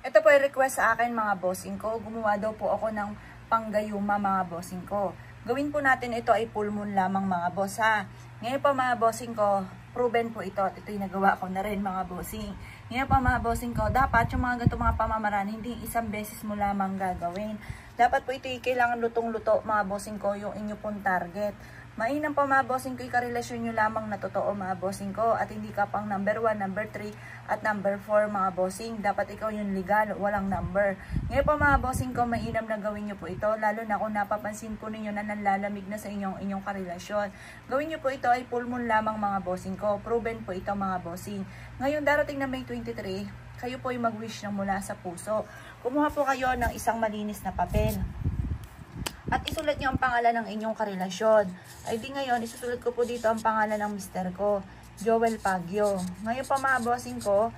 Ito po ay request sa akin mga bossing ko. Gumawa daw po ako ng panggayuma mga bossing ko. Gawin po natin ito ay full moon lamang mga boss ha. Ngayon po mga bossing ko, proven po ito. Ito yung nagawa ko na rin mga bossing. Ngayon po mga bossing ko, dapat yung mga ganito mga pamamaraan, hindi isang beses mo lamang gagawin. Dapat po ito kailangan lutong-luto mga bossing ko yung inyo pong target. Mainam po mga bossing ko, ikarelasyon nyo lamang na totoo mga bossing ko at hindi ka pang number 1, number 3 at number 4 mga bossing. Dapat ikaw yung legal, walang number. Ngayon po mga bossing ko, mainam na gawin nyo po ito lalo na kung napapansin po ninyo na nanlalamig na sa inyong karelasyon. Gawin nyo po ito ay full moon lamang mga bossing ko. Proven po ito mga bossing. Ngayon darating na May 23, kayo po ay mag-wish ng mula sa puso. Kumuha po kayo ng isang malinis na papel. At isulat nyo ang pangalan ng inyong karelasyon. Ay di ngayon, isusulat ko po dito ang pangalan ng mister ko, Joel Pagyo. Ngayon pa mga bossing ko,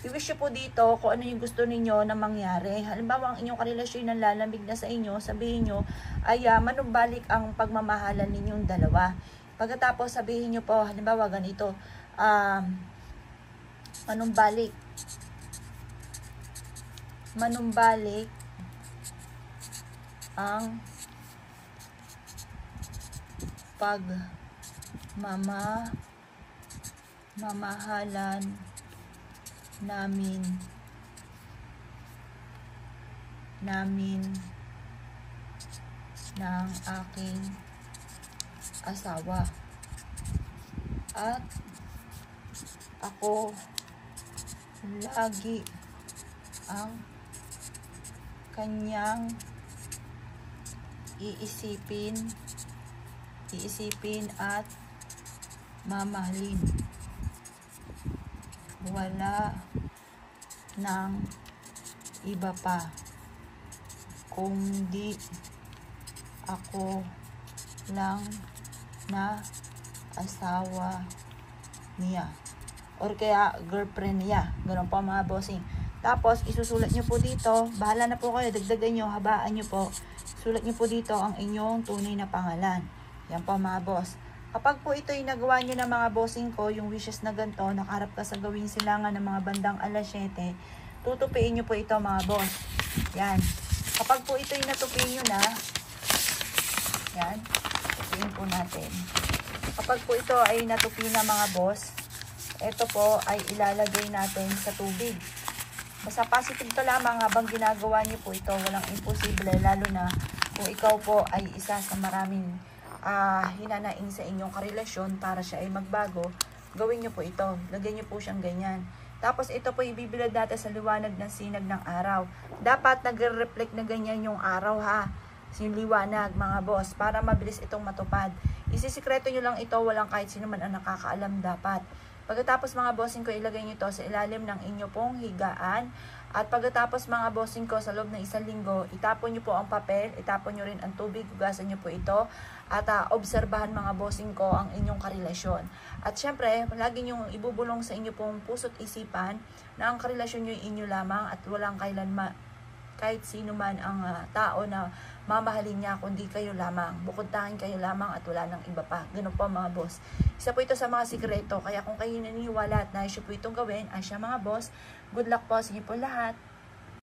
i-wish nyo po dito kung ano yung gusto ninyo na mangyari. Halimbawa, ang inyong karelasyon na lalamig na sa inyo, sabihin nyo, ay manumbalik ang pagmamahalan ninyong dalawa. Pagkatapos, sabihin nyo po, halimbawa ganito, manumbalik ang pagmamahalan namin ng aking asawa at ako lagi ang kanyang iisipin at mamahalin. Wala nang iba pa kundi ako lang na asawa niya or kaya girlfriend niya. Ganun po mga bossing. Tapos isusulat nyo po dito, bahala na po kayo, dagdagan nyo, habaan nyo po. Sulat nyo po dito ang inyong tunay na pangalan. Yan po mga boss. Kapag po ito'y nagawa nyo na mga bossing ko, yung wishes na ganito, nakaharap ka sa gawing silangan ng mga bandang alas 7, tutupiin nyo po ito mga boss. Yan. Kapag po ito'y natupiin nyo na, yan, tupiin po natin. Kapag po ito ay natupi na mga boss, ito po ay ilalagay natin sa tubig. Basta positive to lamang habang ginagawa niyo po ito. Walang imposible, lalo na kung ikaw po ay isa sa maraming hinanaing sa inyong karelasyon para siya ay magbago. Gawin niyo po ito. Lagyan niyo po siyang ganyan. Tapos ito po ibibilad natin sa liwanag ng sinag ng araw. Dapat nagre-reflect na ganyan yung araw ha. Yung liwanag mga boss para mabilis itong matupad. Isisikreto nyo lang ito. Walang kahit sino man ang nakakaalam dapat. Pagkatapos mga bossing ko, ilagay nyo ito sa ilalim ng inyo pong higaan. At pagkatapos mga bossing ko, sa loob ng 1 linggo, itapon nyo po ang papel, itapon nyo rin ang tubig, hugasan nyo po ito. At obserbahan mga bossing ko ang inyong karelasyon. At syempre, lagi nyo ibubulong sa inyo pong puso't isipan na ang karelasyon nyo inyo lamang at walang kahit sino man ang tao na mamahalin niya kundi kayo lamang. Bukod-tahin kayo lamang at wala nang iba pa. Ganun po mga boss. Isa po ito sa mga sikreto. Kaya kung kayo naniniwala at nais po itong gawin, ay siya mga boss. Good luck po sa inyo po lahat.